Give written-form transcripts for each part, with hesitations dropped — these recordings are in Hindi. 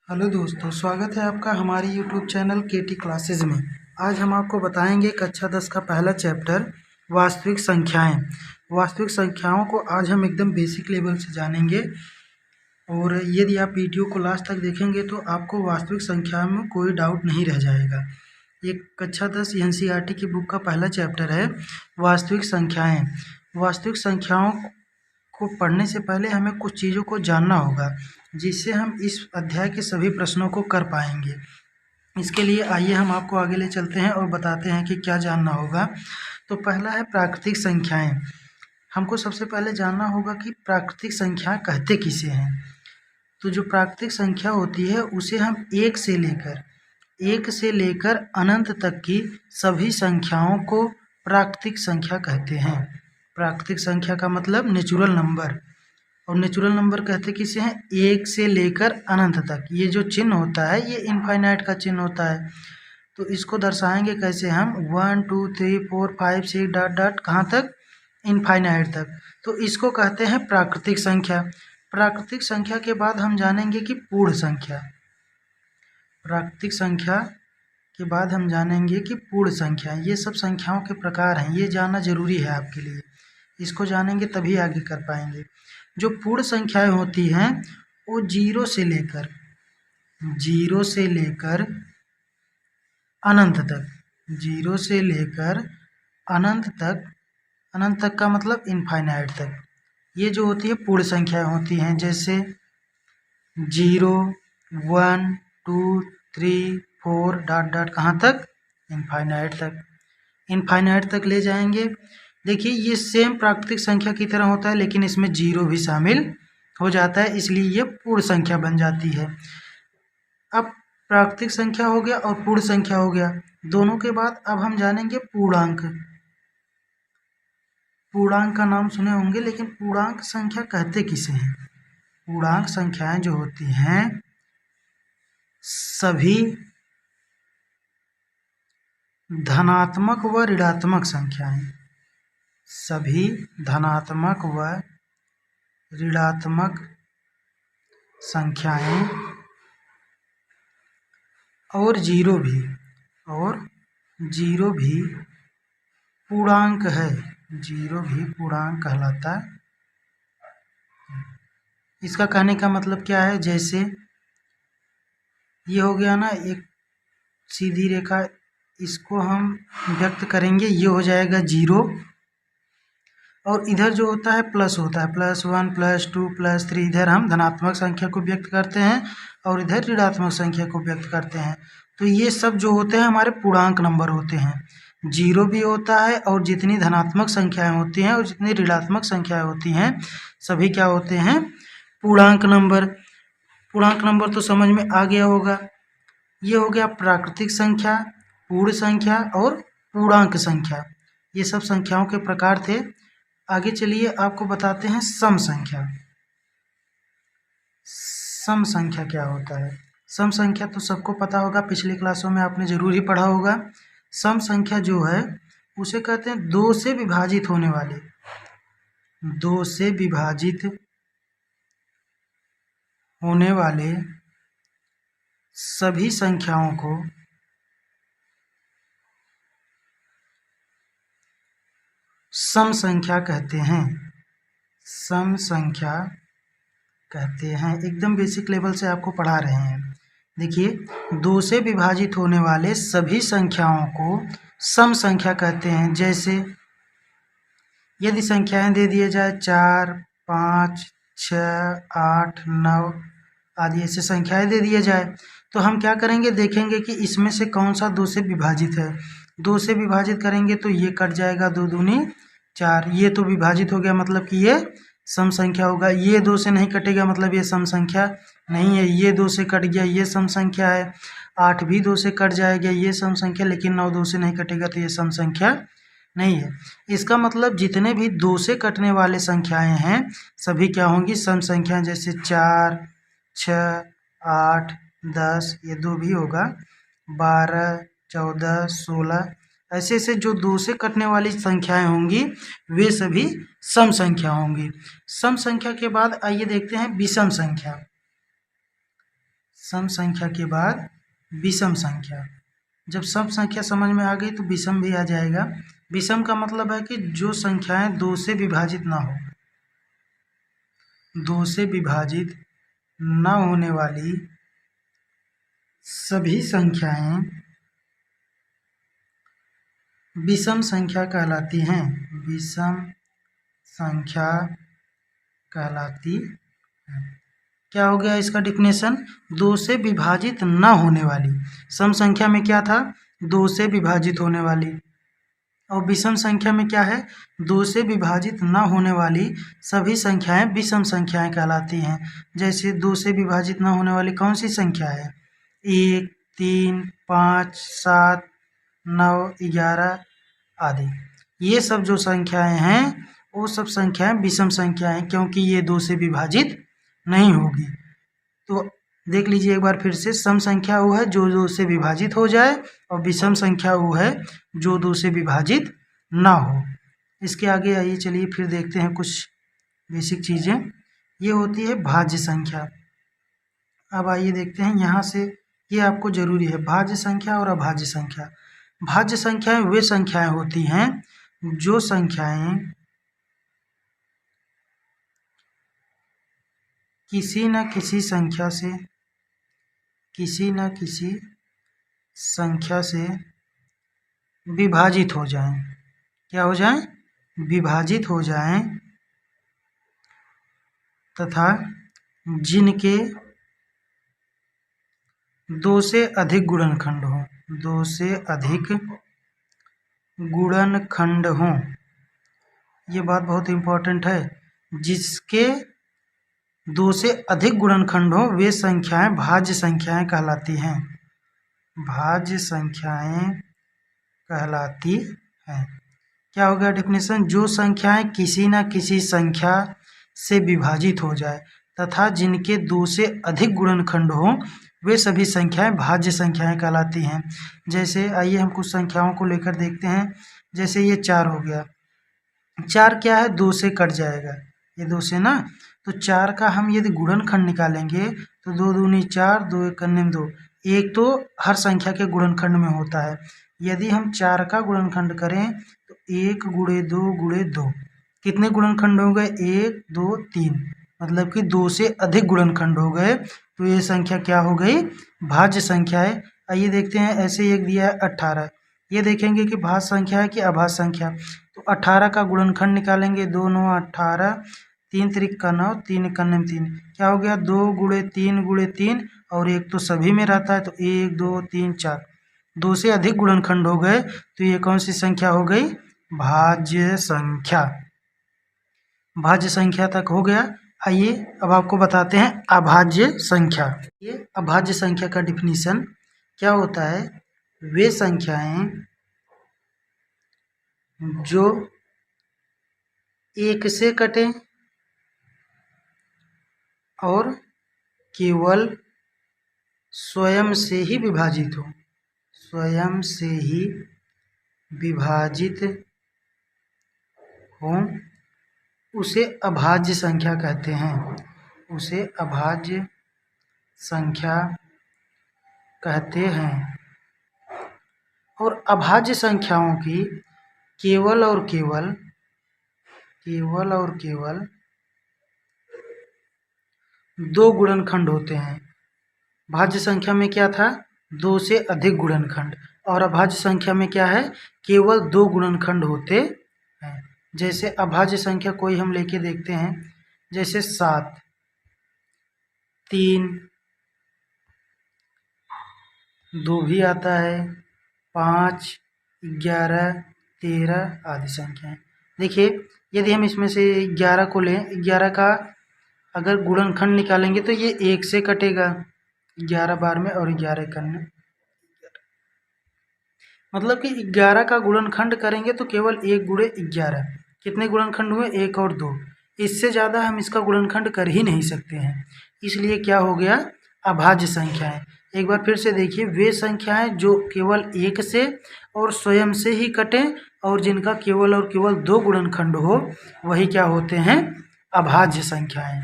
हेलो दोस्तों, स्वागत है आपका हमारी यूट्यूब चैनल केटी क्लासेस में। आज हम आपको बताएंगे कक्षा 10 का पहला चैप्टर वास्तविक संख्याएं। वास्तविक संख्याओं को आज हम एकदम बेसिक लेवल से जानेंगे और यदि आप वीडियो को लास्ट तक देखेंगे तो आपको वास्तविक संख्या में कोई डाउट नहीं रह जाएगा। ये कक्षा 10 एनसीईआरटी की बुक का पहला चैप्टर है वास्तविक संख्याएँ। वास्तविक संख्याओं को पढ़ने से पहले हमें कुछ चीज़ों को जानना होगा जिससे हम इस अध्याय के सभी प्रश्नों को कर पाएंगे। इसके लिए आइए हम आपको आगे ले चलते हैं और बताते हैं कि क्या जानना होगा। तो पहला है प्राकृतिक संख्याएं। हमको सबसे पहले जानना होगा कि प्राकृतिक संख्या कहते किसे हैं। तो जो प्राकृतिक संख्या होती है उसे हम एक से लेकर अनंत तक की सभी संख्याओं को प्राकृतिक संख्या कहते हैं। प्राकृतिक संख्या का मतलब नेचुरल नंबर, और नेचुरल नंबर कहते किसे हैं? एक से लेकर अनंत तक। ये जो चिन्ह होता है ये इनफाइनाइट का चिन्ह होता है। तो इसको दर्शाएंगे कैसे हम? 1 2 3 4 5 6 डॉट डॉट कहाँ तक? इनफाइनाइट तक। तो इसको कहते हैं प्राकृतिक संख्या। प्राकृतिक संख्या के बाद हम जानेंगे कि पूर्ण संख्या। प्राकृतिक संख्या के बाद हम जानेंगे कि पूर्ण संख्या। ये सब संख्याओं के प्रकार हैं, ये जानना जरूरी है आपके लिए। इसको जानेंगे तभी आगे कर पाएंगे। जो पूर्ण संख्याएं होती हैं वो जीरो से लेकर अनंत तक, जीरो से लेकर अनंत तक का मतलब इनफाइनाइट तक, ये जो होती है पूर्ण संख्याएं होती हैं। जैसे 0 1 2 3 4 डॉट डॉट कहाँ तक? इनफाइनाइट तक। इनफाइनाइट तक ले जाएंगे। देखिए ये सेम प्राकृतिक संख्या की तरह होता है लेकिन इसमें जीरो भी शामिल हो जाता है, इसलिए ये पूर्ण संख्या बन जाती है। अब प्राकृतिक संख्या हो गया और पूर्ण संख्या हो गया, दोनों के बाद अब हम जानेंगे पूर्णांक। पूर्णांक का नाम सुने होंगे, लेकिन पूर्णांक संख्या कहते किसे हैं? पूर्णांक संख्याएं जो होती हैं सभी धनात्मक व ऋणात्मक संख्याएं, सभी धनात्मक व ऋणात्मक संख्याएं और जीरो भी पूर्णांक है। जीरो भी पूर्णांक कहलाता है। इसका कहने का मतलब क्या है? जैसे ये हो गया ना एक सीधी रेखा, इसको हम व्यक्त करेंगे, ये हो जाएगा जीरो, और इधर जो होता है प्लस होता है, +1 +2 +3। इधर हम धनात्मक संख्या को व्यक्त करते हैं और इधर ऋणात्मक संख्या को व्यक्त करते हैं। तो ये सब जो होते हैं हमारे पूर्णांक नंबर होते हैं। जीरो भी होता है और जितनी धनात्मक संख्याएं होती हैं और जितनी ऋणात्मक संख्याएं होती हैं सभी क्या होते हैं? पूर्णांक नंबर। पूर्णांक नंबर तो समझ में आ गया होगा। ये हो गया प्राकृतिक संख्या, पूर्ण संख्या और पूर्णांक संख्या। ये सब संख्याओं के प्रकार थे। आगे चलिए आपको बताते हैं सम संख्या। सम संख्या क्या होता है? सम संख्या तो सबको पता होगा, पिछली क्लासों में आपने जरूर ही पढ़ा होगा। सम संख्या जो है उसे कहते हैं दो से विभाजित होने वाले, दो से विभाजित होने वाले सभी संख्याओं को सम संख्या कहते हैं। सम संख्या कहते हैं। एकदम बेसिक लेवल से आपको पढ़ा रहे हैं। देखिए, दो से विभाजित होने वाले सभी संख्याओं को सम संख्या कहते हैं। जैसे यदि संख्याएं दे दिए जाए 4 5 6 8 9 आदि ऐसे संख्याएं दे दिए जाए तो हम क्या करेंगे? देखेंगे कि इसमें से कौन सा दो से विभाजित है। दो से विभाजित करेंगे तो ये कट जाएगा, 2 दूनी 4, ये तो विभाजित हो गया, मतलब कि ये सम संख्या होगा। ये 2 से नहीं कटेगा, मतलब ये सम संख्या नहीं है। ये 2 से कट गया, ये सम संख्या है। 8 भी 2 से कट जाएगा, ये सम संख्या, लेकिन 9 2 से नहीं कटेगा तो ये सम संख्या नहीं है। इसका मतलब जितने भी 2 से कटने वाले संख्याएं हैं सभी क्या होंगी? सम संख्याएं। जैसे 4 6 8 10, ये 2 भी होगा, 12 14 16, ऐसे ऐसे जो 2 से कटने वाली संख्याएं होंगी वे सभी सम संख्या होंगी। सम संख्या के बाद आइए देखते हैं विषम संख्या। सम संख्या के बाद विषम संख्या। जब सम संख्या समझ में आ गई तो विषम भी आ जाएगा। विषम का मतलब है कि जो संख्याएं 2 से विभाजित ना हो, 2 से विभाजित न होने वाली सभी संख्याएं विषम संख्या कहलाती हैं। विषम संख्या कहलाती है। क्या हो गया इसका डेफिनेशन? 2 से विभाजित न होने वाली। सम संख्या में क्या था? 2 से विभाजित होने वाली। और विषम संख्या में क्या है? 2 से विभाजित न होने वाली सभी संख्याएं विषम संख्याएं कहलाती हैं। जैसे 2 से विभाजित न होने वाली कौन सी संख्या है? 1, 3, 5, 7, 9, 11 आदि। ये सब जो संख्याएं हैं वो सब संख्याएं विषम संख्याएं हैं, क्योंकि ये 2 से विभाजित नहीं होगी। तो देख लीजिए एक बार फिर से, सम संख्या वो है जो 2 से विभाजित हो जाए, और विषम संख्या वो है जो 2 से विभाजित ना हो। इसके आगे आइए, चलिए फिर देखते हैं कुछ बेसिक चीज़ें। ये होती है भाज्य संख्या। अब आइए देखते हैं यहाँ से, ये आपको जरूरी है, भाज्य संख्या और अभाज्य संख्या। भाज्य संख्याएं वे संख्याएं होती हैं जो संख्याएं किसी न किसी संख्या से विभाजित हो जाएं। क्या हो जाएं? विभाजित हो जाएं, तथा जिनके 2 से अधिक गुणनखंड हों। 2 से अधिक गुणनखंड हों, ये बात बहुत इम्पोर्टेंट है। जिसके 2 से अधिक गुणनखंड हो वे संख्याएं भाज्य संख्याएं कहलाती हैं। भाज्य संख्याएं कहलाती हैं। क्या हो गया डेफिनेशन? जो संख्याएं किसी न किसी संख्या से विभाजित हो जाए तथा जिनके 2 से अधिक गुणनखंड हो वे सभी संख्याएं भाज्य संख्याएं कहलाती हैं। जैसे आइए हम कुछ संख्याओं को लेकर देखते हैं। जैसे ये 4 हो गया। 4 क्या है? 2 से कट जाएगा, ये 2 से ना। तो 4 का हम यदि गुणनखंड निकालेंगे तो 2 दूनी 4, 2 एक कन्ने में 2। एक तो हर संख्या के गुणनखंड में होता है। यदि हम 4 का गुणनखंड करें तो 1 गुणे 2 गुणे 2, कितने गुणनखंड हो गए? 1, 2, 3, मतलब कि 2 से अधिक गुणनखंड हो गए। तो ये संख्या क्या हो गई? भाज्य संख्या है। आइए देखते हैं, ऐसे एक दिया है 18, ये देखेंगे कि भाज्य संख्या है कि अभाज्य संख्या। तो 18 का गुणनखंड निकालेंगे, 2 9 18, 3 त्रिक 9, 3 एक कन्ने में 3, क्या हो गया? 2 गुणे 3 गुणे 3, और एक तो सभी में रहता है, तो 1 2 3 4, 2 से अधिक गुणनखंड हो गए। तो ये कौन सी संख्या हो गई? भाज्य संख्या। भाज्य संख्या तक हो गया। आइए अब आपको बताते हैं अभाज्य संख्या। ये अभाज्य संख्या का डिफिनीशन क्या होता है? वे संख्याएं जो 1 से कटें और केवल स्वयं से ही विभाजित हो, स्वयं से ही विभाजित हो, उसे अभाज्य संख्या कहते हैं। उसे अभाज्य संख्या कहते हैं। और अभाज्य संख्याओं की केवल और केवल 2 गुणनखंड होते हैं। भाज्य संख्या में क्या था? 2 से अधिक गुणनखंड। और अभाज्य संख्या में क्या है? केवल 2 गुणनखंड होते हैं। जैसे अभाज्य संख्या कोई हम लेके देखते हैं, जैसे 7, 3, 2 भी आता है, 5, 11, 13 आदि संख्याएं। देखिए यदि हम इसमें से 11 को लें, 11 का अगर गुणनखंड निकालेंगे तो ये 1 से कटेगा, 11 बार में, और 11 कन्ने, मतलब कि 11 का गुणनखंड करेंगे तो केवल 1 गुणे 11, कितने गुणनखंड हुए? 1 और 2। इससे ज़्यादा हम इसका गुणनखंड कर ही नहीं सकते हैं, इसलिए क्या हो गया? अभाज्य संख्याएं। एक बार फिर से देखिए, वे संख्याएं जो केवल 1 से और स्वयं से ही कटें और जिनका केवल और केवल 2 गुणनखंड हो, वही क्या होते हैं? अभाज्य संख्याएं।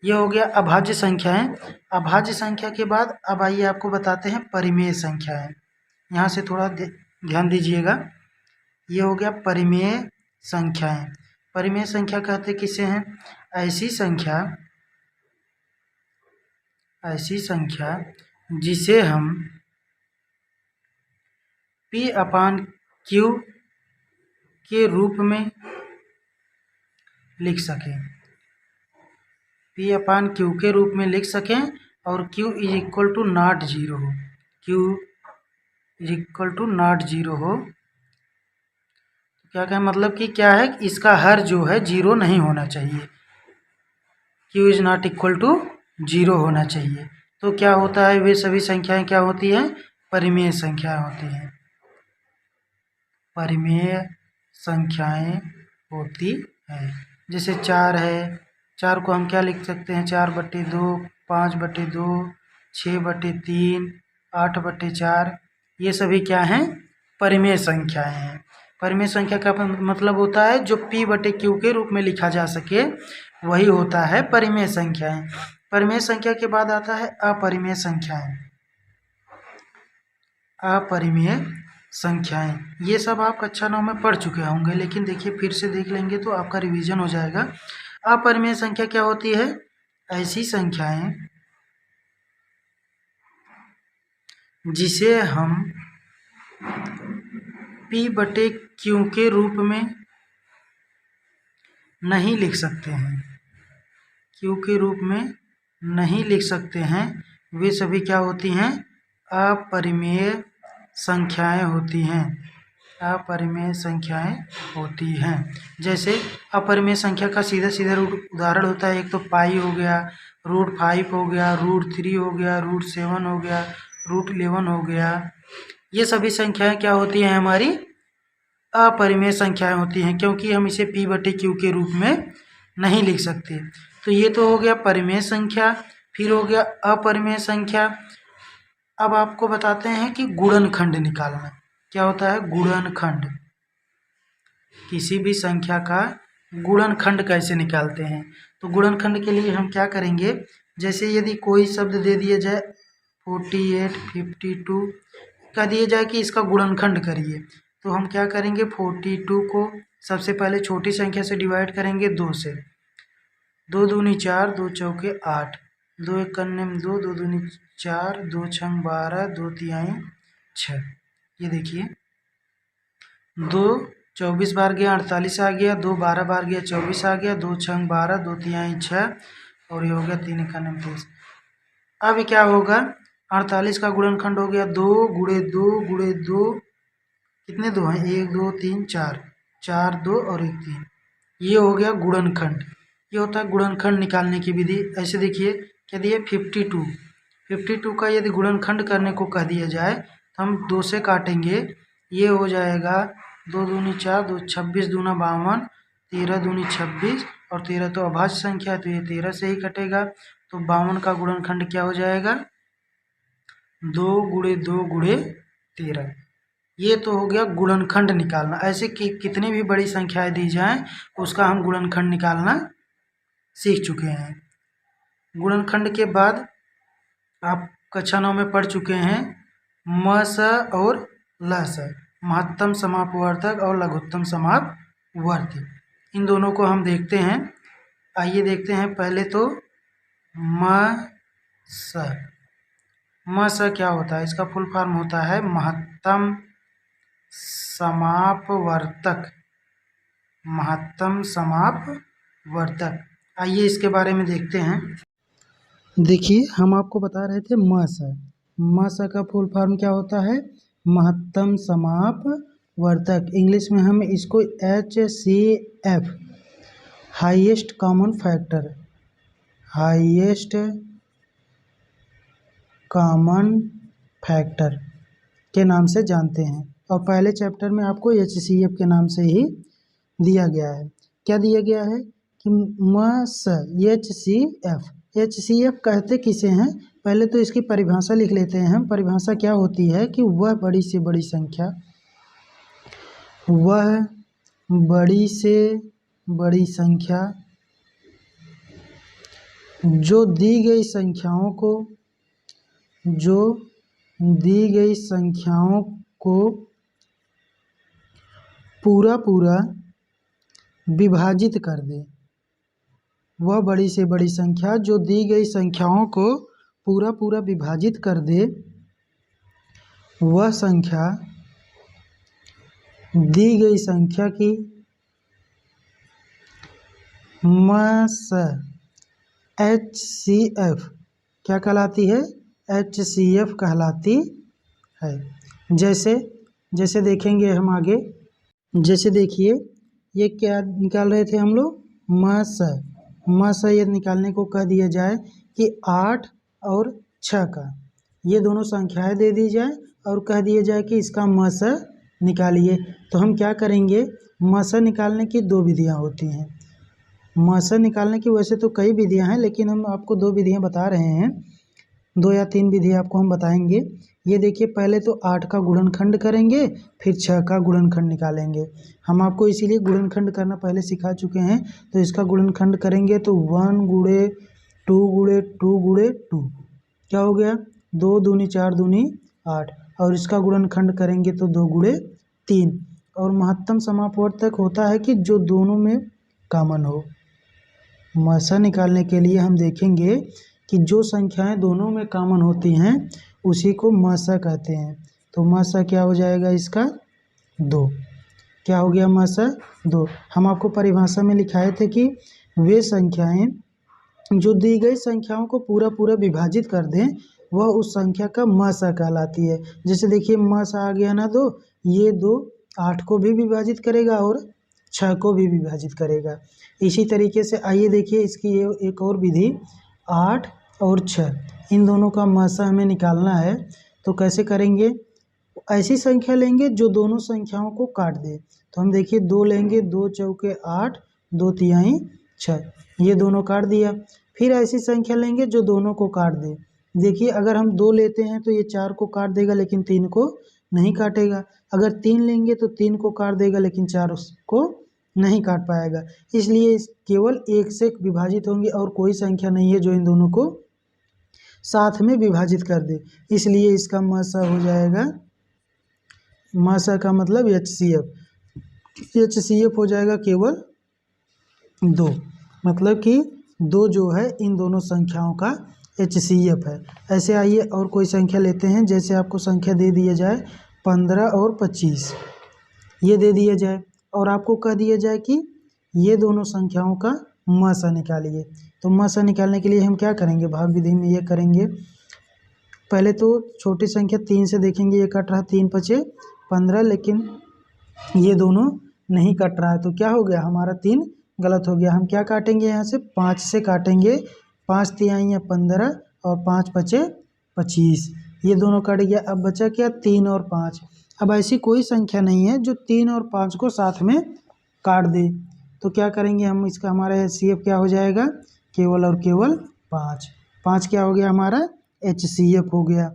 ये हो गया अभाज्य संख्याएं। अभाज्य संख्या के बाद अब आइए आपको बताते हैं परिमेय संख्याएं। यहाँ से थोड़ा ध्यान दीजिएगा। ये हो गया परिमेय संख्याएं। परिमेय संख्या कहते किसे हैं? ऐसी संख्या जिसे हम P/Q के रूप में लिख सकें, P/Q के रूप में लिख सकें और Q is equal to not zero हो। Q is equal to not zero हो। क्या कहें, मतलब कि क्या है, इसका हर जो है जीरो नहीं होना चाहिए। Q is not equal to zero होना चाहिए। तो क्या होता है, वे सभी संख्याएं क्या होती हैं? परिमेय संख्याएं होती हैं। परिमेय संख्याएं होती है। जैसे 4 है, 4 को हम क्या लिख सकते हैं? 4/2, 5/2, 6/3, 8/4। ये सभी क्या हैं? परिमेय संख्याएं हैं। परिमेय संख्या का मतलब होता है जो P/Q के रूप में लिखा जा सके, वही होता है परिमेय संख्याएं। परिमेय संख्या के बाद आता है अपरिमेय संख्याएं। अपरिमेय संख्याएं ये सब आप कक्षा 9 में पढ़ चुके होंगे, लेकिन देखिए फिर से देख लेंगे तो आपका रिवीजन हो जाएगा। अपरिमेय संख्या क्या होती है? ऐसी संख्याएं जिसे हम P/Q के रूप में नहीं लिख सकते हैं, Q के रूप में नहीं लिख सकते हैं, वे सभी क्या होती हैं? अपरिमेय संख्याएं होती हैं। अपरिमेय संख्याएं होती हैं। जैसे अपरिमेय संख्या का सीधा सीधा उदाहरण होता है, एक तो पाई हो गया, √5 हो गया, √3 हो गया, √7 हो गया, √11 हो गया। ये सभी संख्याएं क्या होती हैं? हमारी अपरिमेय संख्याएं होती हैं, क्योंकि हम इसे P/Q के रूप में नहीं लिख सकते। तो ये तो हो गया परिमेय संख्या। फिर हो गया अपरिमेय संख्या। अब आपको बताते हैं कि गुणनखंड निकालना क्या होता है। गुणनखंड, किसी भी संख्या का गुणनखंड कैसे निकालते हैं? तो गुणनखंड के लिए हम क्या करेंगे, जैसे यदि कोई शब्द दे दिया जाए 48, 52 कह दिया जाए कि इसका गुणनखंड करिए, तो हम क्या करेंगे, 42 को सबसे पहले छोटी संख्या से डिवाइड करेंगे 2 से। 2 दूनी 4, 2 चौके 8, 2 एक कन्ने में 2, 2 दूनी 4, 2 छंग 12, 2 तिहाई 6। ये देखिए 2 24 बार गया 48 आ गया, 2 12 बार गया 24 आ गया, 2 छंग 12, 2 तिहाई 6 और ये हो गया 3 इक्यावन 23। अब क्या होगा, 48 का गुणनखंड हो गया 2 गुणे 2 गुणे 2, कितने 2 हैं? 1 2 3 4, 4 2 और 1 3। ये हो गया गुणनखंड। ये होता है गुणनखंड निकालने की विधि। ऐसे देखिए क्या दिए 52 का यदि गुणनखंड करने को कह दिया जाए तो हम 2 से काटेंगे, ये हो जाएगा 2 दूनी 4, 2 26 दूना 52, 13 दूनी 26 और 13 तो अभाज्य संख्या है तो ये 13 से ही कटेगा। तो 52 का गुणनखंड क्या हो जाएगा? 2 गुणे 2 गुणे 13। ये तो हो गया गुणनखंड निकालना। ऐसे कि कितनी भी बड़ी संख्याएं दी जाएं उसका हम गुणनखंड निकालना सीख चुके हैं। गुणनखंड के बाद आप कक्षा 9 में पढ़ चुके हैं म स और ल स, महत्तम समापवर्तक और लघुत्तम समापवर्ती। इन दोनों को हम देखते हैं। आइए देखते हैं पहले तो म स क्या होता है? इसका फुल फॉर्म होता है महत्तम समापवर्तक। महत्तम समापवर्तक। आइए इसके बारे में देखते हैं। देखिए हम आपको बता रहे थे म स का फुल फॉर्म क्या होता है? महत्तम समापवर्तक। इंग्लिश में हम इसको HCF, highest common factor, highest common factor के नाम से जानते हैं। और पहले चैप्टर में आपको HCF के नाम से ही दिया गया है। क्या दिया गया है कि HCF कहते किसे हैं? पहले तो इसकी परिभाषा लिख लेते हैं हम। परिभाषा क्या होती है कि वह बड़ी से बड़ी संख्या, वह बड़ी से बड़ी संख्या जो दी गई संख्याओं को जो दी गई संख्याओं को पूरा पूरा विभाजित कर दे। वह बड़ी से बड़ी संख्या जो दी गई संख्याओं को पूरा पूरा विभाजित कर दे, वह संख्या दी गई संख्या की मास HCF क्या कहलाती है? HCF कहलाती है। जैसे देखेंगे हम आगे। जैसे देखिए, ये क्या निकाल रहे थे हम लोग? मास ये निकालने को कह दिया जाए कि 8 और 6 का ये दोनों संख्याएं दे दी जाए और कह दिया जाए कि इसका मास निकालिए। तो हम क्या करेंगे? मास निकालने की दो विधियां होती हैं। मास निकालने की वैसे तो कई विधियां हैं, लेकिन हम आपको दो विधियां बता रहे हैं। 2 या 3 विधि आपको हम बताएंगे। ये देखिए, पहले तो 8 का गुणनखंड करेंगे, फिर 6 का गुणनखंड निकालेंगे। हम आपको इसीलिए गुणनखंड करना पहले सिखा चुके हैं। तो इसका गुणनखंड करेंगे तो 1 गुणे 2 गुणे 2 गुणे 2 क्या हो गया? 2 दूनी 4 दूनी 8। और इसका गुणनखंड करेंगे तो 2 गुणे 3। और महत्तम समापवर्तक होता है कि जो दोनों में कॉमन हो। मासा निकालने के लिए हम देखेंगे कि जो संख्याएं दोनों में कॉमन होती हैं उसी को मासा कहते हैं। तो मासा क्या हो जाएगा इसका? 2। क्या हो गया मासा? 2। हम आपको परिभाषा में लिखाए थे कि वे संख्याएं जो दी गई संख्याओं को पूरा पूरा विभाजित कर दें, वह उस संख्या का मासा कहलाती है। जैसे देखिए, मासा आ गया ना 2, ये 2 8 को भी विभाजित करेगा और 6 को भी विभाजित करेगा। इसी तरीके से आइए देखिए इसकी ये एक और विधि। 8 और 6 इन दोनों का मासा हमें निकालना है। तो कैसे करेंगे? ऐसी संख्या लेंगे जो दोनों संख्याओं को काट दे। तो हम देखिए 2 लेंगे, 2 चौके 8, 2 तिहाई 6, ये दोनों काट दिया। फिर ऐसी संख्या लेंगे जो दोनों को काट दे। देखिए, अगर हम 2 लेते हैं तो ये 4 को काट देगा, लेकिन 3 को नहीं काटेगा। अगर 3 लेंगे तो 3 को काट देगा, लेकिन 4 को नहीं काट पाएगा। इसलिए केवल 1 से विभाजित होंगे और कोई संख्या नहीं है जो इन दोनों को साथ में विभाजित कर दे। इसलिए इसका मासा हो जाएगा, मासा का मतलब HCF हो जाएगा केवल 2। मतलब कि 2 जो है इन दोनों संख्याओं का HCF है। ऐसे आइए और कोई संख्या लेते हैं। जैसे आपको संख्या दे दिया जाए 15 और 25, ये दे दिया जाए और आपको कह दिया जाए कि ये दोनों संख्याओं का मासा निकालिए। तो मासा निकालने के लिए हम क्या करेंगे? भाग विधि में ये करेंगे। पहले तो छोटी संख्या 3 से देखेंगे, ये कट रहा 3 पचे 15, लेकिन ये दोनों नहीं कट रहा है। तो क्या हो गया? हमारा 3 गलत हो गया। हम क्या काटेंगे? यहाँ से 5 से काटेंगे। 5 तिहाई 15 और 5 पचे 25, ये दोनों कट गया। अब बचा क्या? 3 और 5। अब ऐसी कोई संख्या नहीं है जो 3 और 5 को साथ में काट दे। तो क्या करेंगे हम? इसका हमारा HCF क्या हो जाएगा? केवल और केवल 5। 5 क्या हो गया? हमारा HCF हो गया।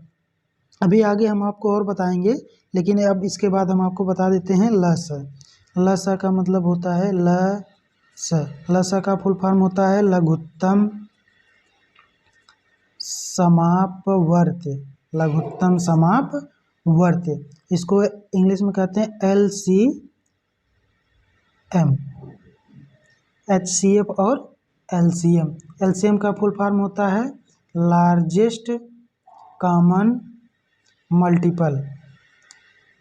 अभी आगे हम आपको और बताएंगे, लेकिन अब इसके बाद हम आपको बता देते हैं लस। लस का मतलब होता है लस। लस का फुल फॉर्म होता है लघुत्तम समापवर्त्य। लघुत्तम समापवर्त्य, इसको इंग्लिश में कहते हैं LCM। HCF और LCM। LCM का फुल फॉर्म होता है largest common multiple.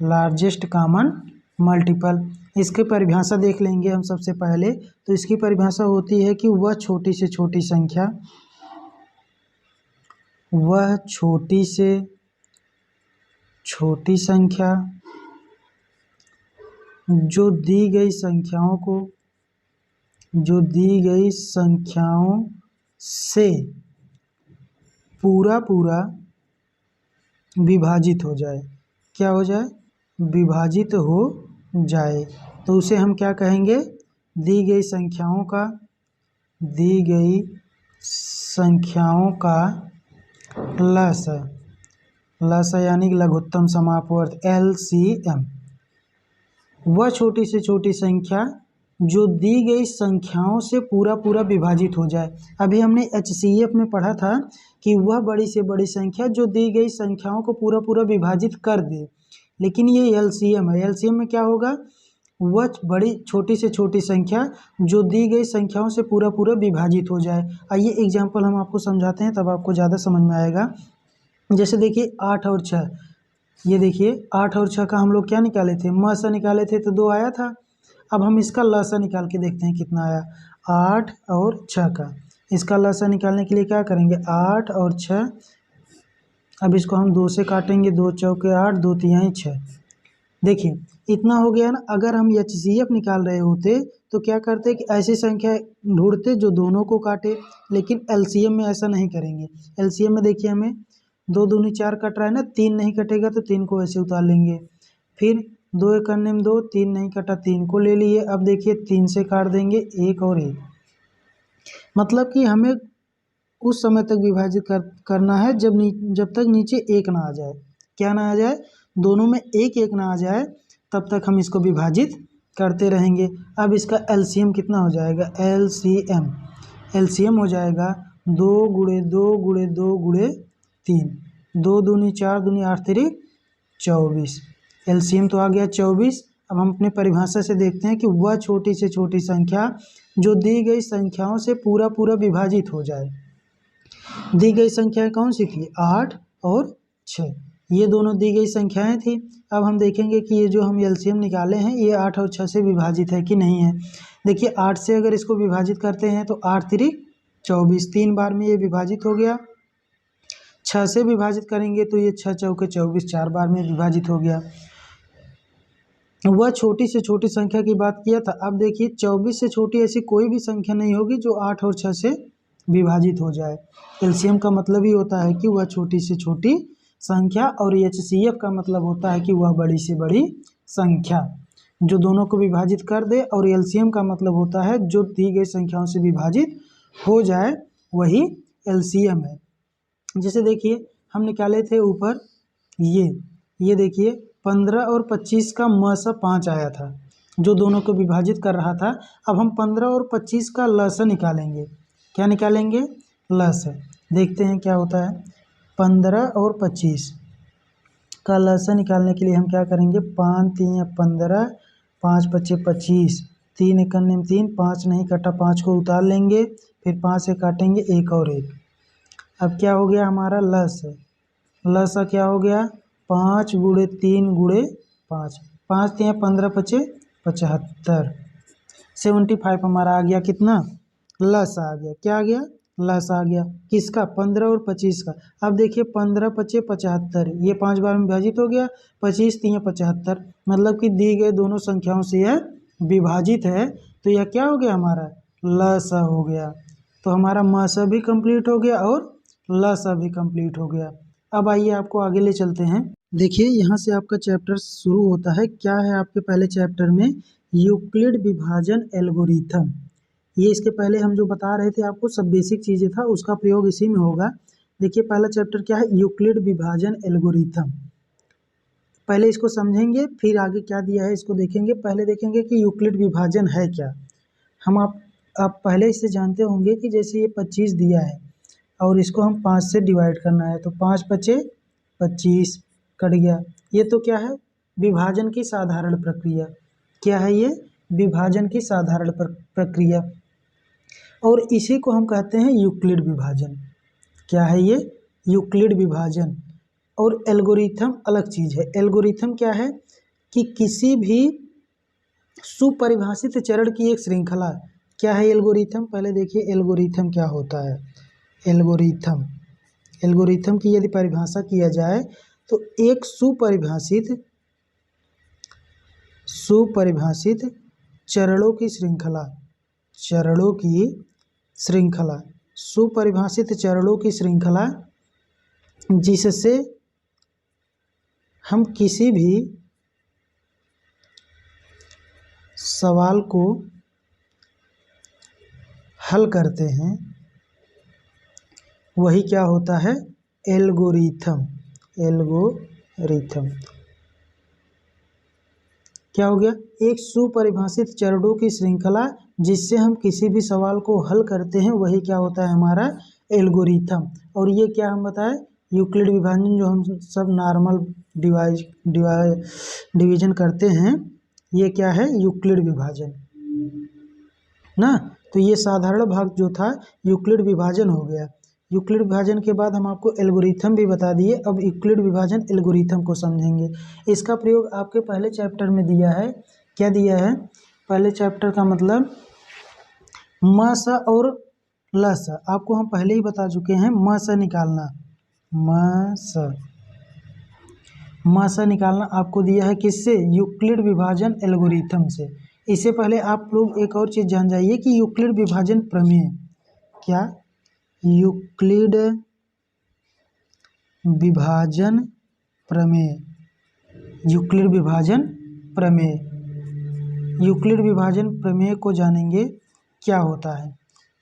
Largest common multiple. इसकी परिभाषा देख लेंगे हम सबसे पहले। तो इसकी परिभाषा होती है कि वह छोटी से छोटी संख्या, वह छोटी से छोटी संख्या जो दी गई संख्याओं को, जो दी गई संख्याओं से पूरा पूरा विभाजित हो जाए। क्या हो जाए? विभाजित हो जाए। तो उसे हम क्या कहेंगे? दी गई संख्याओं का, दी गई संख्याओं का लस। लस यानी लघुत्तम समापवर्त LCM। वह छोटी से छोटी संख्या जो दी गई संख्याओं से पूरा पूरा विभाजित हो जाए। अभी हमने HCF में पढ़ा था कि वह बड़ी से बड़ी संख्या जो दी गई संख्याओं को पूरा पूरा विभाजित कर दे, लेकिन ये LCM है। LCM में क्या होगा, वह बड़ी छोटी से छोटी संख्या जो दी गई संख्याओं से पूरा पूरा विभाजित हो जाए। आइए एग्जाम्पल हम आपको समझाते हैं, तब आपको ज़्यादा समझ में आएगा। जैसे देखिए 8 और 6, ये देखिए 8 और 6 का हम लोग क्या निकाले थे, म सा निकाले थे तो 2 आया था। अब हम इसका ल सा निकाल के देखते हैं कितना आया, 8 और 6 का। इसका ल सा निकालने के लिए क्या करेंगे, 8 और 6, अब इसको हम 2 से काटेंगे, 2 चौके 8, 2 तिहाई 6। देखिए इतना हो गया ना। अगर हम HCF निकाल रहे होते तो क्या करते कि ऐसी संख्या ढूंढते जो दोनों को काटे, लेकिन LCM में ऐसा नहीं करेंगे। LCM में देखिए हमें 2 दूनी 4 कट रहा है ना, 3 नहीं कटेगा तो 3 को ऐसे उतार लेंगे। फिर 2 एक करने में 2, 3 नहीं कटा, 3 को ले लिए। अब देखिए 3 से काट देंगे 1 और 1, मतलब कि हमें उस समय तक विभाजित करना है जब तक नीचे 1 ना आ जाए। क्या ना आ जाए, दोनों में 1 1 ना आ जाए, तब तक हम इसको विभाजित करते रहेंगे। अब इसका LCM कितना हो जाएगा, LCM हो जाएगा 2 गुणे 2 गुणे 2 गुणे 3, 2 दूनी 4 दूनी 8 तिरिक 24। LCM तो आ गया 24। अब हम अपने परिभाषा से देखते हैं कि वह छोटी से छोटी संख्या जो दी गई संख्याओं से पूरा पूरा विभाजित हो जाए। दी गई संख्याएं कौन सी थी, 8 और 6, ये दोनों दी गई संख्याएं थी। अब हम देखेंगे कि ये जो हम LCM निकाले हैं ये 8 और 6 से विभाजित है कि नहीं है। देखिए 8 से अगर इसको विभाजित करते हैं तो 8 तिरिक 24, 3 बार में ये विभाजित हो गया। 6 से विभाजित करेंगे तो ये 6 चौके 24, 4 बार में विभाजित हो गया। वह छोटी से छोटी संख्या की बात किया था। अब देखिए 24 से छोटी ऐसी कोई भी संख्या नहीं होगी जो 8 और 6 से विभाजित हो जाए। LCM का मतलब ही होता है कि वह छोटी से छोटी संख्या, और HCF का मतलब होता है कि वह बड़ी से बड़ी संख्या जो दोनों को विभाजित कर दे, और LCM का मतलब होता है जो दी गई संख्याओं से विभाजित हो जाए, वही LCM है। जैसे देखिए हम निकाले थे ऊपर ये देखिए 15 और 25 का म सा 5 आया था जो दोनों को विभाजित कर रहा था। अब हम 15 और 25 का ल सा निकालेंगे। क्या निकालेंगे, ल सा। देखते हैं क्या होता है। 15 और 25 का ल सा निकालने के लिए हम क्या करेंगे, 5 3 15, 5 5 25, 3 एक करने में 3, 5 नहीं कटा, 5 को उतार लेंगे, फिर 5 से काटेंगे 1 और 1। अब क्या हो गया हमारा, ल सा क्या हो गया, 5 गुणे 3 गुणे 5, 5 3 15 पचे 75, 75 हमारा आ गया कितना, लस आ गया। क्या आ गया, लस आ गया किसका, 15 और 25 का। अब देखिए 15 पचे 75, ये 5 बार में विभाजित हो गया, 25 3 75, मतलब कि दी गए दोनों संख्याओं से यह विभाजित है, तो यह क्या हो गया हमारा, लस हो गया। तो हमारा म सा भी कंप्लीट हो गया और ल सा भी कंप्लीट हो गया। अब आइए आपको आगे ले चलते हैं। देखिए यहाँ से आपका चैप्टर शुरू होता है। क्या है आपके पहले चैप्टर में, यूक्लिड विभाजन एल्गोरिथम। ये इसके पहले हम जो बता रहे थे आपको सब बेसिक चीज़ें था, उसका प्रयोग इसी में होगा। देखिए पहला चैप्टर क्या है, यूक्लिड विभाजन एल्गोरिथम। पहले इसको समझेंगे, फिर आगे क्या दिया है इसको देखेंगे। पहले देखेंगे कि यूक्लिड विभाजन है क्या। हम आप पहले इससे जानते होंगे कि जैसे ये 25 दिया है और इसको हम 5 से डिवाइड करना है, तो 5 पचे 25 कट गया। ये तो क्या है, विभाजन की साधारण प्रक्रिया। क्या है ये, विभाजन की साधारण प्रक्रिया, और इसी को हम कहते हैं यूक्लिड विभाजन। क्या है ये, यूक्लिड विभाजन। और एल्गोरिथम अलग चीज़ है। एल्गोरिथम क्या है कि किसी भी सुपरिभाषित चरण की एक श्रृंखला। क्या है एल्गोरिथम, पहले देखिए एल्गोरिथम क्या होता है। एल्गोरिथम की यदि परिभाषा किया जाए तो एक सुपरिभाषित चरणों की श्रृंखला, सुपरिभाषित चरणों की श्रृंखला, जिससे हम किसी भी सवाल को हल करते हैं, वही क्या होता है, एल्गोरिथम। क्या हो गया, एक सुपरिभाषित चरणों की श्रृंखला जिससे हम किसी भी सवाल को हल करते हैं, वही क्या होता है हमारा एल्गोरिथम। और ये क्या हम बताएं, यूक्लिड विभाजन जो हम सब नॉर्मल डिवीजन करते हैं, ये क्या है यूक्लिड विभाजन ना। तो ये साधारण भाग जो था यूक्लिड विभाजन हो गया। यूक्लिड विभाजन के बाद हम आपको एल्गोरिथम भी बता दिए। अब यूक्लिड विभाजन एल्गोरिथम को समझेंगे। इसका प्रयोग आपके पहले चैप्टर में दिया है। क्या दिया है पहले चैप्टर का मतलब म स और ल स आपको हम पहले ही बता चुके हैं। म स निकालना, म स निकालना आपको दिया है किससे, यूक्लिड विभाजन एल्गोरिथम से। इससे पहले आप लोग एक और चीज़ जान जाइए कि यूक्लिड विभाजन प्रमेय, क्या यूक्लिड विभाजन प्रमेय, यूक्लिड विभाजन प्रमेय, यूक्लिड विभाजन प्रमेय को जानेंगे क्या होता है।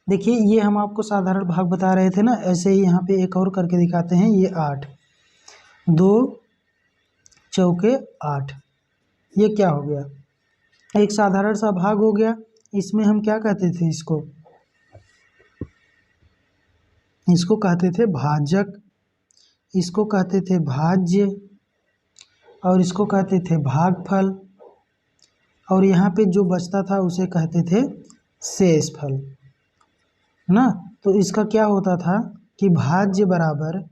देखिए ये हम आपको साधारण भाग बता रहे थे ना, ऐसे ही यहाँ पे एक और करके दिखाते हैं। ये 8 2 चौके 8, ये क्या हो गया, एक साधारण सा भाग हो गया। इसमें हम क्या कहते थे, इसको कहते थे भाजक, इसको कहते थे भाज्य, और इसको कहते थे भागफल, और यहाँ पे जो बचता था उसे कहते थे शेषफल ना। तो इसका क्या होता था कि भाज्य बराबर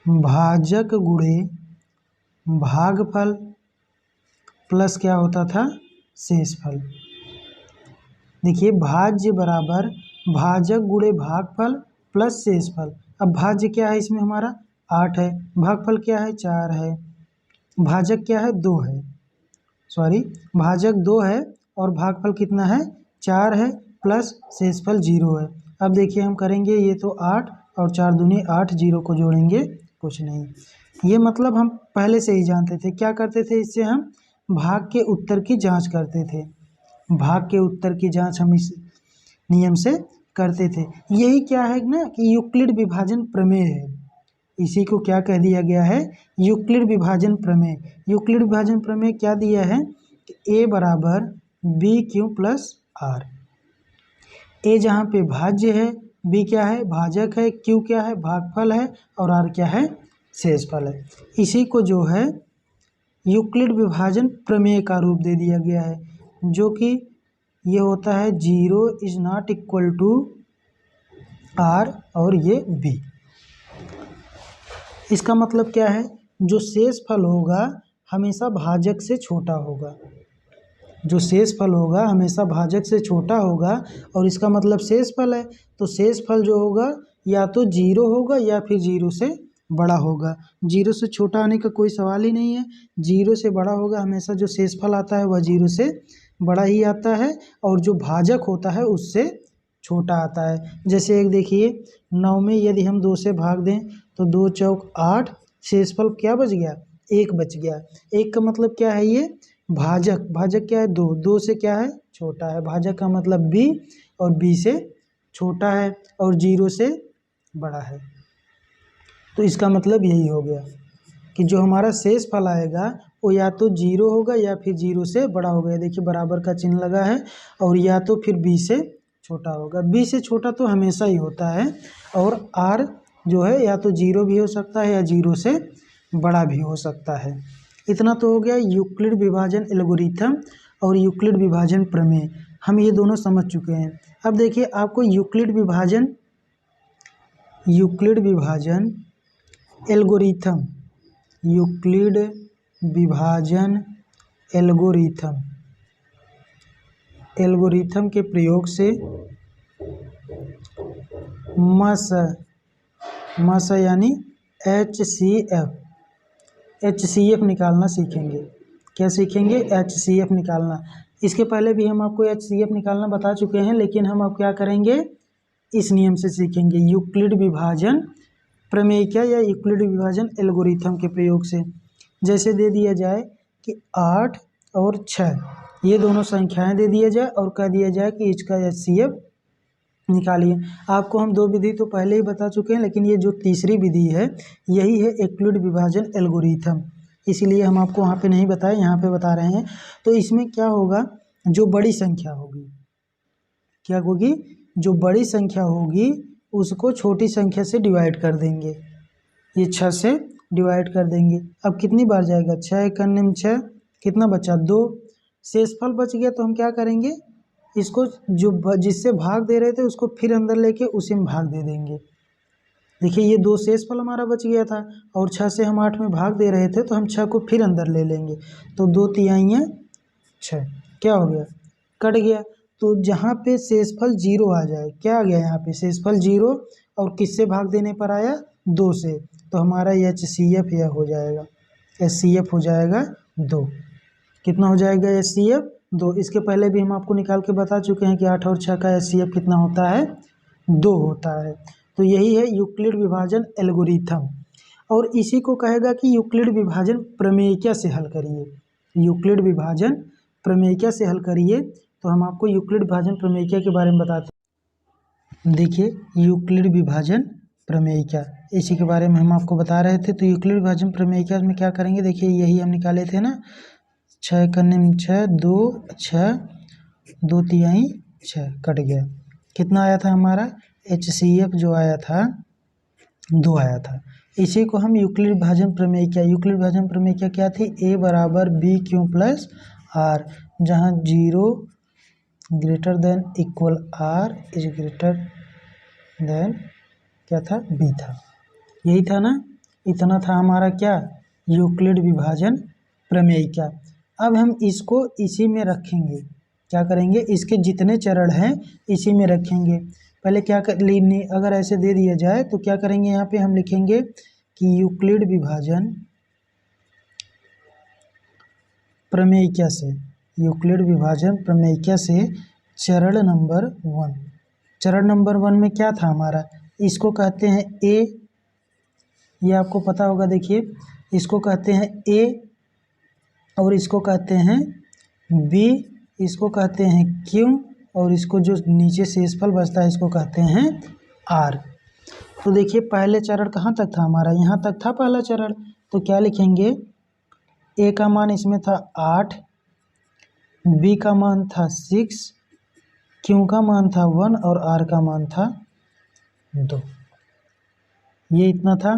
भाजक गुणे भागफल प्लस क्या होता था शेषफल। देखिए भाज्य बराबर भाजक गुणे भागफल प्लस शेषफल। अब भाज्य क्या है इसमें हमारा 8 है, भागफल क्या है 4 है, भाजक क्या है 2 है, भाजक 2 है और भागफल कितना है 4 है, प्लस शेषफल 0 है। अब देखिए हम करेंगे, ये तो 8 और 4 दूनी 8, 0 को जोड़ेंगे कुछ नहीं। ये मतलब हम पहले से ही जानते थे। क्या करते थे, इससे हम भाग के उत्तर की जांच करते थे। भाग के उत्तर की जांच हम इस नियम से करते थे। यही क्या है ना कि यूक्लिड विभाजन प्रमेय है। इसी को क्या कह दिया गया है, यूक्लिड विभाजन प्रमेय। यूक्लिड विभाजन प्रमेय क्या दिया है कि ए बराबर बी क्यू प्लस आर। ए जहाँ पे भाज्य है, बी क्या है भाजक है, क्यू क्या है भागफल है, और आर क्या है शेषफल है। इसी को जो है यूक्लिड विभाजन प्रमेय का रूप दे दिया गया है, जो कि ये होता है 0 is not equal to R और ये बी। इसका मतलब क्या है, जो शेषफल होगा हमेशा भाजक से छोटा होगा, जो शेषफल होगा हमेशा भाजक से छोटा होगा। और इसका मतलब शेषफल है, तो शेषफल जो होगा या तो 0 होगा या फिर 0 से बड़ा होगा। 0 से छोटा आने का कोई सवाल ही नहीं है, 0 से बड़ा होगा। हमेशा जो शेषफल आता है वह 0 से बड़ा ही आता है, और जो भाजक होता है उससे छोटा आता है। जैसे एक देखिए 9 में यदि हम 2 से भाग दें तो 2 चौक 8, शेषफल क्या बच गया 1 बच गया। 1 का मतलब क्या है, ये भाजक, भाजक क्या है 2, 2 से क्या है छोटा है। भाजक का मतलब b, और b से छोटा है और 0 से बड़ा है। तो इसका मतलब यही हो गया कि जो हमारा शेषफल आएगा वो या तो 0 होगा या फिर 0 से बड़ा होगा। देखिए बराबर का चिन्ह लगा है, और या तो फिर b से छोटा होगा। b से छोटा तो हमेशा ही होता है, और r जो है या तो 0 भी हो सकता है या 0 से बड़ा भी हो सकता है। इतना तो हो गया यूक्लिड विभाजन एल्गोरिथम और यूक्लिड विभाजन प्रमेय, हम ये दोनों समझ चुके हैं। अब देखिए आपको यूक्लिड विभाजन एल्गोरिथम, यूक्लिड विभाजन एल्गोरिथम के प्रयोग से मस यानी HCF निकालना सीखेंगे। क्या सीखेंगे, HCF निकालना। इसके पहले भी हम आपको HCF निकालना बता चुके हैं, लेकिन हम अब क्या करेंगे, इस नियम से सीखेंगे, यूक्लिड विभाजन प्रमेय क्या या यूक्लिड विभाजन एल्गोरिथम के प्रयोग से। जैसे दे दिया जाए कि 8 और 6 ये दोनों संख्याएं दे दिया जाए और कह दिया जाए कि इसका HCF निकालिए। आपको हम 2 विधि तो पहले ही बता चुके हैं, लेकिन ये जो तीसरी विधि है यही है यूक्लिड विभाजन एल्गोरिथम। इसीलिए हम आपको वहाँ पे नहीं बताए, यहाँ पे बता रहे हैं। तो इसमें क्या होगा, जो बड़ी संख्या होगी, क्या होगी, जो बड़ी संख्या होगी उसको छोटी संख्या से डिवाइड कर देंगे। ये 6 से डिवाइड कर देंगे। अब कितनी बार जाएगा, 6 एक अन्य में 6, कितना बचा 2, शेषफल बच गया। तो हम क्या करेंगे, इसको जो जिससे भाग दे रहे थे उसको फिर अंदर लेके उसी में भाग दे देंगे। देखिए ये 2 शेषफल हमारा बच गया था और 6 से हम 8 में भाग दे रहे थे, तो हम 6 को फिर अंदर ले लेंगे। तो 2 तिहाइयाँ 6, क्या हो गया, कट गया। तो जहाँ पे शेषफल 0 आ जाए, क्या आ गया यहाँ पे, शेषफल 0 और किससे भाग देने पर आया, 2 से, तो हमारा HCF यह हो जाएगा, HCF हो जाएगा 2। कितना हो जाएगा HCF 2। इसके पहले भी हम आपको निकाल के बता चुके हैं कि 8 और 6 का HCF कितना होता है, 2 होता है। तो यही है यूक्लिड विभाजन एल्गोरिथम। और इसी को कहेगा कि यूक्लिड विभाजन प्रमेयिका से हल करिए। यूक्लिड विभाजन प्रमेयिका से हल करिए। तो हम आपको यूक्लिड विभाजन प्रमेयिका के बारे में बताते हैं। देखिए यूक्लिड विभाजन प्रमेयिका, इसी के बारे में हम आपको बता रहे थे। तो यूक्लिड विभाजन प्रमेयिका में क्या करेंगे, देखिए यही हम निकाले थे ना, 6 करने में 6, 2 6, 2 तिहाई 6, कट गया। कितना आया था हमारा HCF, जो आया था 2 आया था। इसी को हम यूक्लिड विभाजन प्रमेयिका, यूक्लिड विभाजन प्रमेयिका क्या थी, A बराबर BQ प्लस R, जहाँ 0 greater than equal R is greater than क्या था, B था। यही था ना, इतना था हमारा क्या, यूक्लिड विभाजन प्रमेयिका। अब हम इसको इसी में रखेंगे, क्या करेंगे, इसके जितने चरण हैं इसी में रखेंगे। पहले क्या कर लेने, अगर ऐसे दे दिया जाए तो क्या करेंगे, यहाँ पे हम लिखेंगे कि यूक्लिड विभाजन प्रमेयिका से, यूक्लिड विभाजन प्रमेयिका से चरण नंबर 1, चरण नंबर 1 में क्या था हमारा, इसको कहते हैं A, ये आपको पता होगा। देखिए इसको कहते हैं A और इसको कहते हैं B, इसको कहते हैं Q और इसको जो नीचे शेषफल बचता है इसको कहते हैं R। तो देखिए पहले चरण कहाँ तक था हमारा, यहाँ तक था पहला चरण। तो क्या लिखेंगे, A का मान इसमें था 8, B का मान था 6, Q का मान था 1 और R का मान था 2। ये इतना था।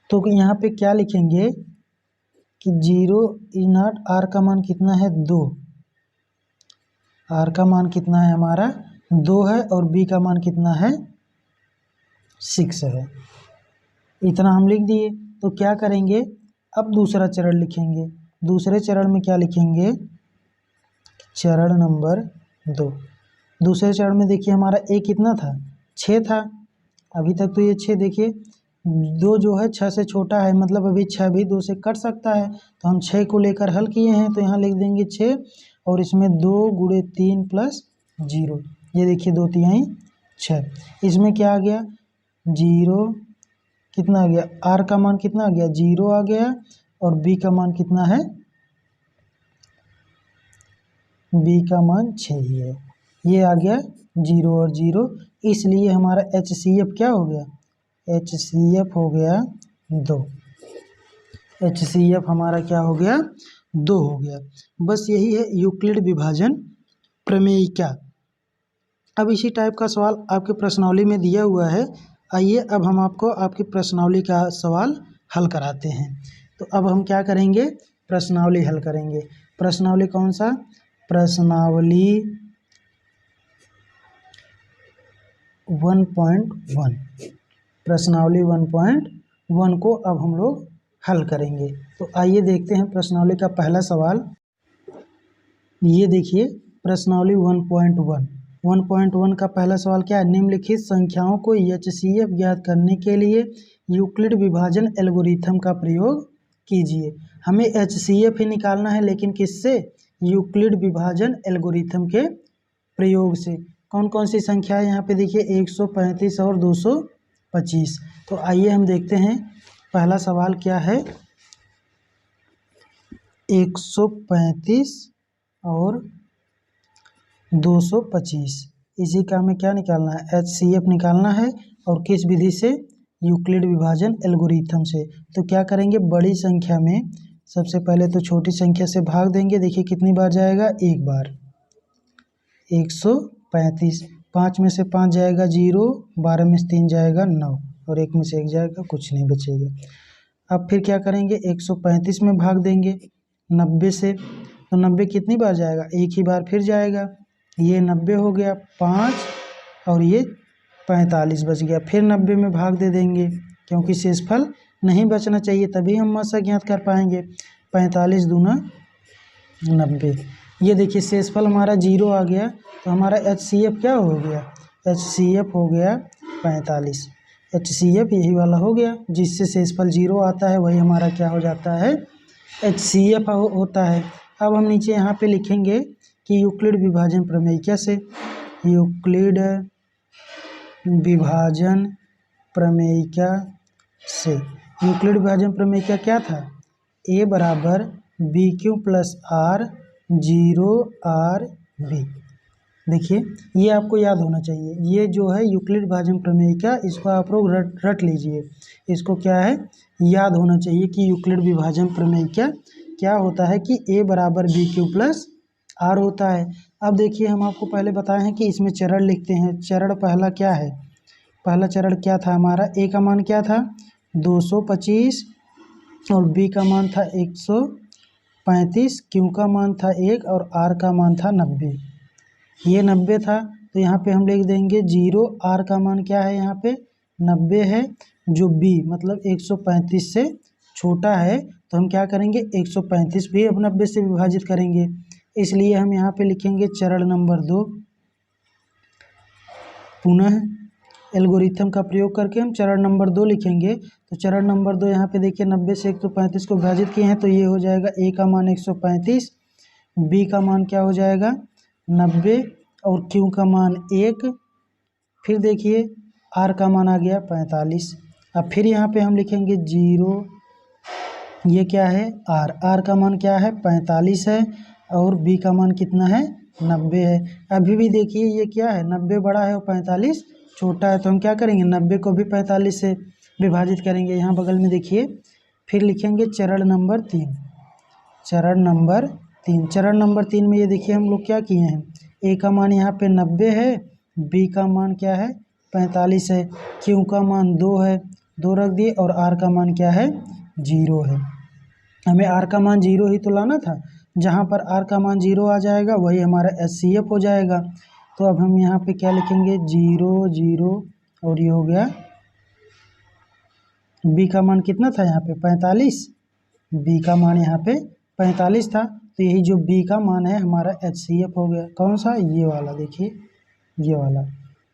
तो यहाँ पे क्या लिखेंगे कि 0 इज नॉट, R का मान कितना है 2, R का मान कितना है हमारा 2 है और B का मान कितना है 6 है। इतना हम लिख दिए। तो क्या करेंगे, अब दूसरा चरण लिखेंगे। दूसरे चरण में क्या लिखेंगे, चरण नंबर 2। दूसरे चरण में देखिए हमारा A कितना था, 6 था। अभी तक तो ये 6, देखिए 2 जो है 6 से छोटा है, मतलब अभी 6 भी 2 से कट सकता है। तो हम 6 को लेकर हल किए हैं, तो यहाँ लिख देंगे 6 और इसमें 2 गुणे 3 प्लस 0, ये देखिए 2 तिहाई 6। इसमें क्या आ गया, 0, कितना आ गया, R का मान कितना आ गया 0 आ गया और B का मान कितना है, B का मान 6 ही है, ये आ गया 0 और 0। इसलिए हमारा HCF क्या हो गया, HCF हो गया 2। HCF हमारा क्या हो गया, 2 हो गया। बस यही है यूक्लिड विभाजन प्रमेयिका। अब इसी टाइप का सवाल आपके प्रश्नावली में दिया हुआ है। आइए अब हम आपको आपकी प्रश्नावली का सवाल हल कराते हैं। तो अब हम क्या करेंगे, प्रश्नावली हल करेंगे। प्रश्नावली कौन सा, प्रश्नावली 1.1, प्रश्नावली 1.1 को अब हम लोग हल करेंगे। तो आइए देखते हैं प्रश्नावली का पहला सवाल। ये देखिए प्रश्नावली 1.1, 1.1 का पहला सवाल क्या है, निम्नलिखित संख्याओं को HCF ज्ञात करने के लिए यूक्लिड विभाजन एल्गोरिथम का प्रयोग कीजिए। हमें HCF ही निकालना है, लेकिन किससे, यूक्लिड विभाजन एल्गोरिथम के प्रयोग से। कौन कौन सी संख्या है यहाँ पे देखिए, 135 और 225। तो आइए हम देखते हैं पहला सवाल क्या है, 135 और 225, इसी का हमें क्या निकालना है, HCF निकालना है। और किस विधि से, यूक्लिड विभाजन एल्गोरिथम से। तो क्या करेंगे, बड़ी संख्या में सबसे पहले तो छोटी संख्या से भाग देंगे। देखिए कितनी बार जाएगा, एक बार 135। 5 में से 5 जाएगा 0, 12 में से 3 जाएगा 9 और 1 में से 1 जाएगा, कुछ नहीं बचेगा। अब फिर क्या करेंगे, 135 में भाग देंगे 90 से। तो 90 कितनी बार जाएगा, एक ही बार फिर जाएगा। ये 90 हो गया 5 और ये 45 बच गया। फिर 90 में भाग दे देंगे क्योंकि शेषफल नहीं बचना चाहिए, तभी हम मात्रा ज्ञात कर पाएंगे। 45 दूना 90। ये देखिए शेषफल हमारा 0 आ गया। तो हमारा HCF क्या हो गया, HCF हो गया 45। HCF यही वाला हो गया, जिससे शेषफल 0 आता है वही हमारा क्या हो जाता है, HCF होता है। अब हम नीचे यहाँ पे लिखेंगे कि यूक्लिड विभाजन प्रमेय कैसे, यूक्लिड विभाजन प्रमेय से। यूक्लिड विभाजन प्रमेय क्या था, A बराबर BQ प्लस R 0RB। देखिए ये आपको याद होना चाहिए, ये जो है यूक्लिड विभाजन प्रमेय का, इसको आप लोग रट लीजिए। इसको क्या है, याद होना चाहिए कि यूक्लिड विभाजन प्रमेय क्या होता है कि A बराबर BQ प्लस R होता है। अब देखिए हम आपको पहले बताए हैं कि इसमें चरण लिखते हैं। चरण पहला क्या है, पहला चरण क्या था हमारा, A का मान क्या था 225 और B का मान था 135, Q का मान था 1 और R का मान था 90। ये 90 था तो यहाँ पे हम लिख देंगे 0। R का मान क्या है, यहाँ पे 90 है, जो B मतलब 135 से छोटा है। तो हम क्या करेंगे, 135 भी अब 90 से विभाजित करेंगे, इसलिए हम यहाँ पे लिखेंगे चरण नंबर 2। पुनः एल्गोरिथम का प्रयोग करके हम चरण नंबर 2 लिखेंगे। तो चरण नंबर 2 यहाँ पे देखिए 90 से 135 को विभाजित किए हैं, तो ये हो जाएगा A का मान 135, B का मान क्या हो जाएगा 90 और Q का मान 1। फिर देखिए R का मान आ गया 45। अब फिर यहाँ पे हम लिखेंगे 0, ये क्या है R का मान क्या है 45 है और B का मान कितना है 90 है। अभी भी देखिए ये क्या है, 90 बड़ा है और 45 छोटा है। तो हम क्या करेंगे, 90 को भी 45 से विभाजित करेंगे। यहाँ बगल में देखिए फिर लिखेंगे चरण नंबर 3। चरण नंबर 3, चरण नंबर 3 में ये देखिए हम लोग क्या किए हैं, A का मान यहाँ पे 90 है, B का मान क्या है 45 है, Q का मान 2 है, 2 रख दिए और R का मान क्या है 0 है। हमें R का मान 0 ही तो लाना था, जहाँ पर R का मान 0 आ जाएगा वही हमारा HCF हो जाएगा। तो अब हम यहाँ पे क्या लिखेंगे 0 0 और ये हो गया B का मान कितना था यहाँ पे 45, B का मान यहाँ पे 45 था, तो यही जो B का मान है हमारा HCF हो गया। कौन सा, ये वाला, देखिए ये वाला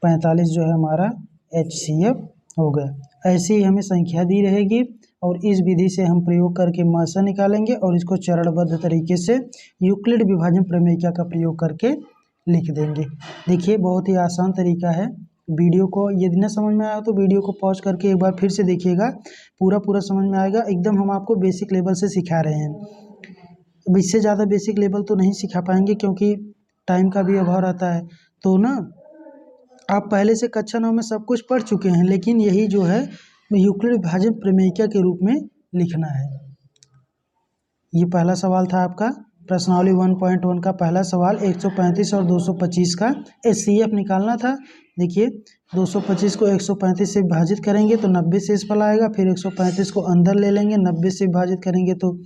45 जो है हमारा HCF हो गया। ऐसे ही हमें संख्या दी रहेगी और इस विधि से हम प्रयोग करके मात्रा निकालेंगे और इसको चरणबद्ध तरीके से यूक्लिड विभाजन प्रमेय का प्रयोग करके लिख देंगे। देखिए बहुत ही आसान तरीका है। वीडियो को यदि न समझ में आया तो वीडियो को पॉज करके एक बार फिर से देखिएगा, पूरा समझ में आएगा। एकदम हम आपको बेसिक लेवल से सिखा रहे हैं, अब इससे ज़्यादा बेसिक लेवल तो नहीं सिखा पाएंगे क्योंकि टाइम का भी अभाव रहता है। तो ना आप पहले से कक्षा 9 में सब कुछ पढ़ चुके हैं, लेकिन यही जो है यूक्लिड विभाजन प्रमेयिका के रूप में लिखना है। ये पहला सवाल था आपका प्रश्नावली 1.1 का पहला सवाल। 135 और 225 का HCF निकालना था। देखिए 225 को 135 से विभाजित करेंगे तो 90 शेषफल आएगा, फिर 135 को अंदर ले लेंगे, 90 से विभाजित करेंगे तो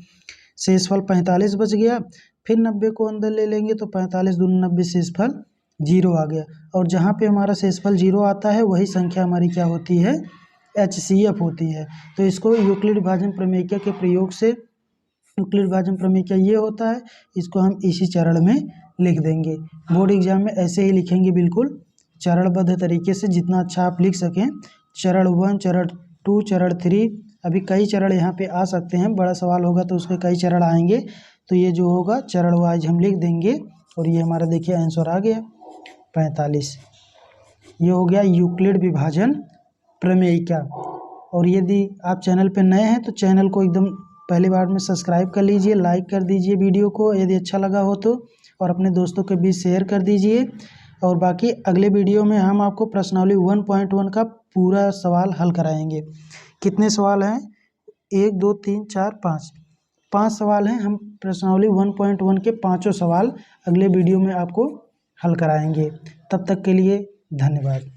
शेषफल 45 बच गया, फिर 90 को अंदर ले लेंगे तो 45 दूनी 90 शेषफल 0 आ गया। और जहाँ पे हमारा शेषफल 0 आता है वही संख्या हमारी क्या होती है, HCF होती है। तो इसको यूक्लिड विभाजन प्रमेयिका के प्रयोग से, यूक्लिड विभाजन प्रमेयिका ये होता है, इसको हम इसी चरण में लिख देंगे। बोर्ड एग्जाम में ऐसे ही लिखेंगे, बिल्कुल चरणबद्ध तरीके से, जितना अच्छा आप लिख सकें। चरण 1, चरण 2, चरण 3, अभी कई चरण यहाँ पे आ सकते हैं। बड़ा सवाल होगा तो उसके कई चरण आएंगे, तो ये जो होगा चरण वाइज हम लिख देंगे। और ये हमारा देखिए आंसर आ गया 45। ये हो गया यूक्लिड विभाजन प्रमेयिका। और यदि आप चैनल पे नए हैं तो चैनल को एकदम पहली बार में सब्सक्राइब कर लीजिए, लाइक कर दीजिए वीडियो को यदि अच्छा लगा हो तो, और अपने दोस्तों के बीच शेयर कर दीजिए। और बाकी अगले वीडियो में हम आपको प्रश्नावली 1.1 का पूरा सवाल हल कराएंगे। कितने सवाल हैं? 1 2 3 4 5 5 सवाल हैं। हम प्रश्नावली 1.1 के पाँचों सवाल अगले वीडियो में आपको हल कराएंगे। तब तक के लिए धन्यवाद।